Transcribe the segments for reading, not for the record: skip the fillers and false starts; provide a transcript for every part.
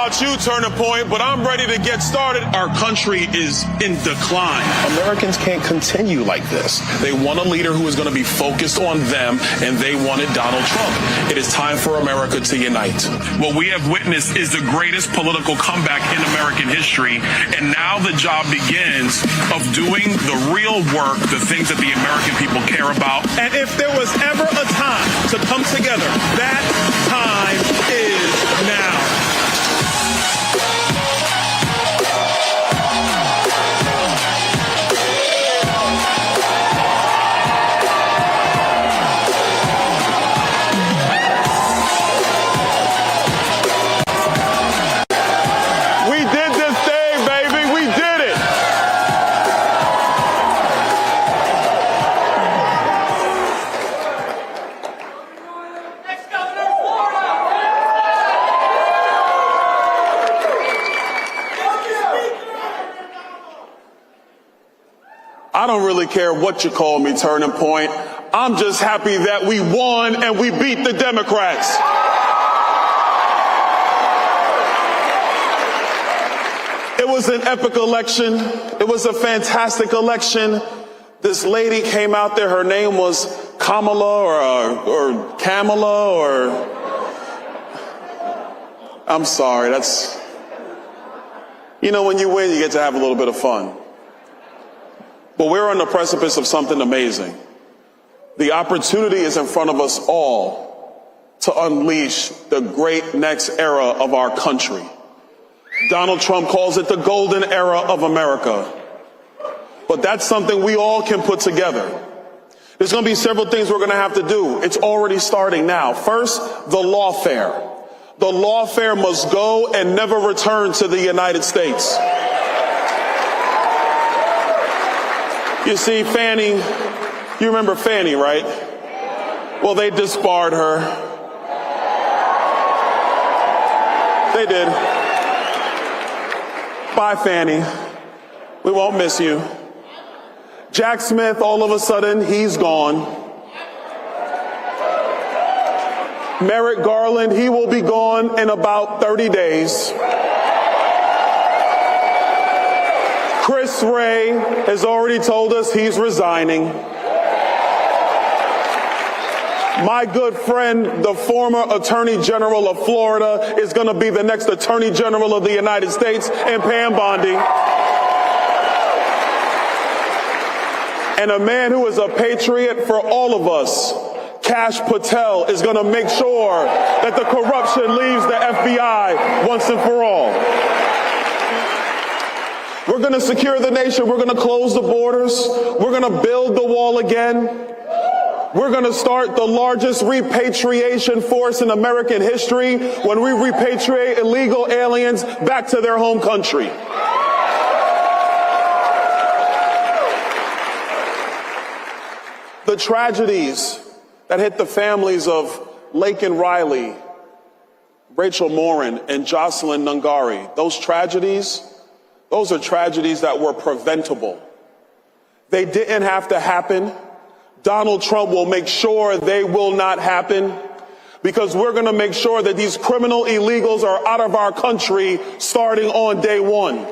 about you, Turning Point, but I'm ready to get started. Our country is in decline. Americans can't continue like this. They want a leader who is going to be focused on them, and they wanted Donald Trump. It is time for America to unite. What we have witnessed is the greatest political comeback in American history, and now the job begins of doing the real work, the things that the American people care about. And if there was ever a time to come together, that time is now. I don't really care what you call me, Turning Point. I'm just happy that we won and we beat the Democrats. It was an epic election. It was a fantastic election. This lady came out there. Her name was Kamala or Kamala or... I'm sorry, that's... You know, when you win, you get to have a little bit of fun. But we're on the precipice of something amazing. The opportunity is in front of us all to unleash the great next era of our country. Donald Trump calls it the golden era of America. But that's something we all can put together. There's going to be several things we're going to have to do. It's already starting now. First, the lawfare. The lawfare must go and never return to the United States. You see, Fannie, you remember Fannie, right? Well, they disbarred her. They did. Bye, Fannie. We won't miss you. Jack Smith, all of a sudden, he's gone. Merrick Garland, he will be gone in about 30 days. Chris Wray has already told us he's resigning. My good friend, the former Attorney General of Florida, is going to be the next Attorney General of the United States, and Pam Bondi. And a man who is a patriot for all of us, Kash Patel, is going to make sure that the corruption leaves the FBI once and for all. We're going to secure the nation. We're going to close the borders. We're going to build the wall again. We're going to start the largest repatriation force in American history when we repatriate illegal aliens back to their home country. The tragedies that hit the families of Laken Riley, Rachel Morin, and Jocelyn Nungari, those are tragedies that were preventable. They didn't have to happen. Donald Trump will make sure they will not happen, because we're going to make sure that these criminal illegals are out of our country starting on day one.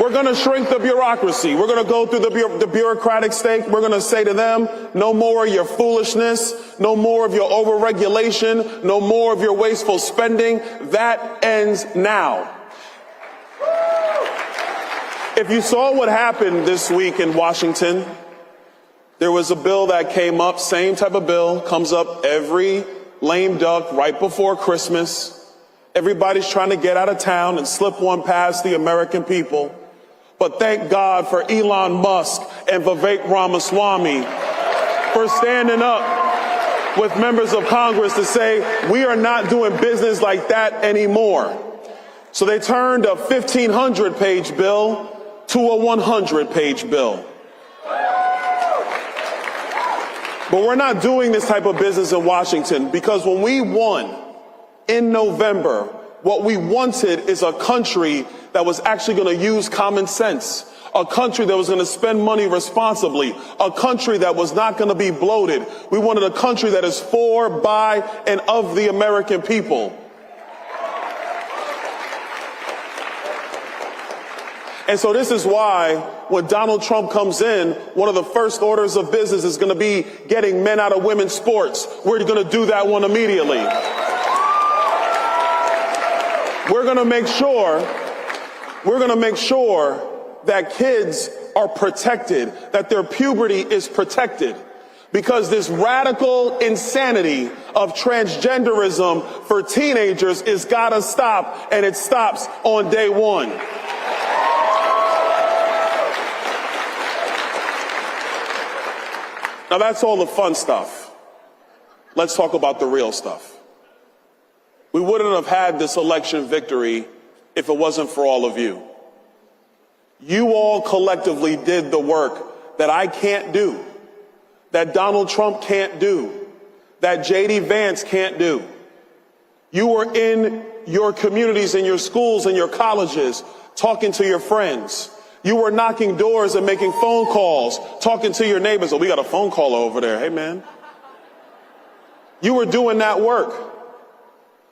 We're going to shrink the bureaucracy. We're going to go through the bureaucratic stake. We're going to say to them, no more of your foolishness, no more of your overregulation, no more of your wasteful spending. That ends now. If you saw what happened this week in Washington, there was a bill that came up, same type of bill, comes up every lame duck right before Christmas. Everybody's trying to get out of town and slip one past the American people. But thank God for Elon Musk and Vivek Ramaswamy for standing up with members of Congress to say, we are not doing business like that anymore. So they turned a 1,500-page bill to a 100-page bill. But we're not doing this type of business in Washington, because when we won in November, what we wanted is a country that was actually going to use common sense, a country that was going to spend money responsibly, a country that was not going to be bloated. We wanted a country that is for, by, and of the American people. And so this is why when Donald Trump comes in, one of the first orders of business is going to be getting men out of women's sports. We're going to do that one immediately. We're going to make sure that kids are protected, that their puberty is protected. Because this radical insanity of transgenderism for teenagers is gotta stop, and it stops on day one. Now that's all the fun stuff. Let's talk about the real stuff. We wouldn't have had this election victory if it wasn't for all of you. You all collectively did the work that I can't do, that Donald Trump can't do, that J.D. Vance can't do. You were in your communities, in your schools, in your colleges, talking to your friends. You were knocking doors and making phone calls, talking to your neighbors. Oh, we got a phone call over there. Hey, man. You were doing that work.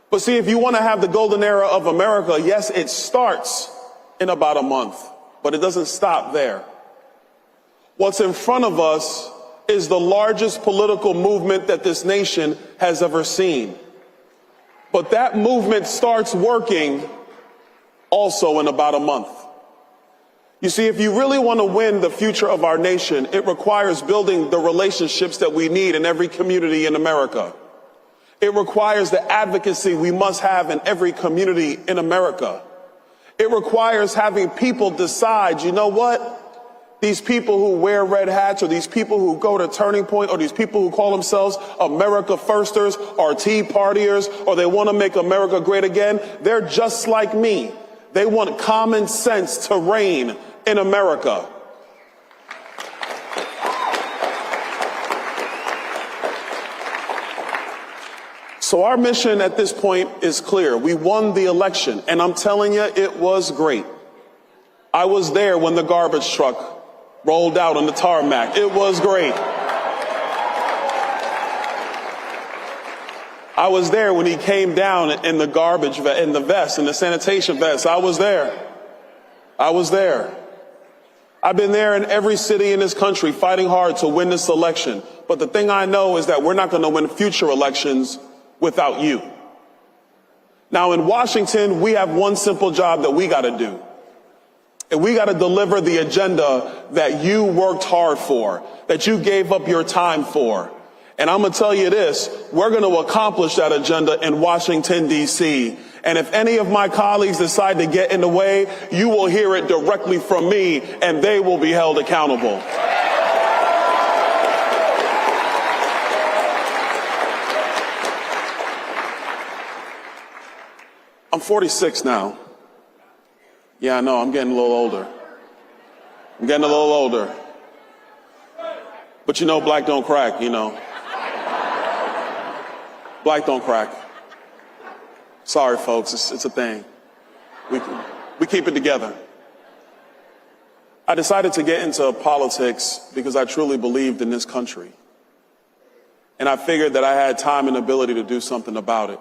But see, if you want to have the golden era of America, yes, it starts in about a month, but it doesn't stop there. What's in front of us is the largest political movement that this nation has ever seen. But that movement starts working also in about a month. You see, if you really want to win the future of our nation, it requires building the relationships that we need in every community in America. It requires the advocacy we must have in every community in America. It requires having people decide, you know what? These people who wear red hats, or these people who go to Turning Point, or these people who call themselves America Firsters, or Tea Partiers, or they want to make America great again, they're just like me. They want common sense to reign in America. So our mission at this point is clear. We won the election, and I'm telling you, it was great. I was there when the garbage truck rolled out on the tarmac. It was great. I was there when he came down in the garbage, in the vest, in the sanitation vest. I was there. I was there. I've been there in every city in this country fighting hard to win this election. But the thing I know is that we're not going to win future elections without you. Now in Washington, we have one simple job that we got to do. And we got to deliver the agenda that you worked hard for, that you gave up your time for. And I'm going to tell you this, we're going to accomplish that agenda in Washington, D.C. And if any of my colleagues decide to get in the way, you will hear it directly from me, and they will be held accountable. I'm 46 now. Yeah, I know, I'm getting a little older. I'm getting a little older. But you know, black don't crack, you know. Black don't crack. Sorry, folks, it's a thing. We keep it together. I decided to get into politics because I truly believed in this country. And I figured that I had time and ability to do something about it.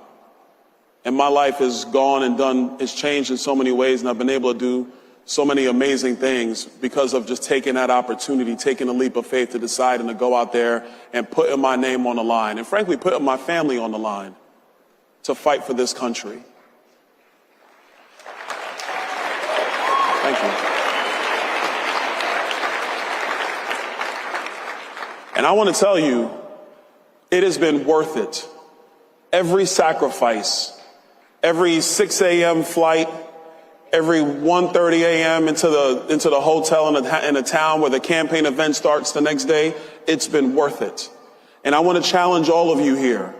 And my life has gone and done, it's changed in so many ways, and I've been able to do so many amazing things because of just taking that opportunity, taking a leap of faith to decide and to go out there and putting my name on the line, and frankly, putting my family on the line to fight for this country. Thank you. And I want to tell you, it has been worth it. Every sacrifice, every 6 a.m. flight, every 1:30 a.m. into the hotel in a town where the campaign event starts the next day, it's been worth it. And I want to challenge all of you here.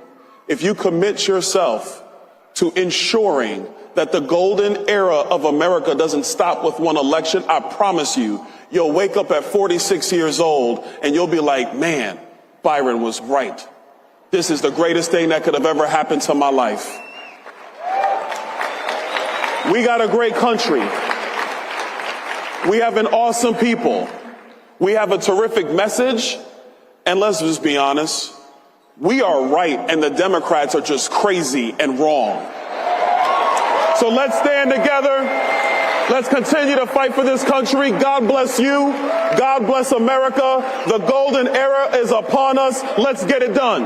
If you commit yourself to ensuring that the golden era of America doesn't stop with one election, I promise you, you'll wake up at 46 years old and you'll be like, man, Byron was right. This is the greatest thing that could have ever happened to my life. We got a great country. We have an awesome people. We have a terrific message. And let's just be honest. We are right and the Democrats are just crazy and wrong. So let's stand together. Let's continue to fight for this country. God bless you. God bless America. The golden era is upon us. Let's get it done.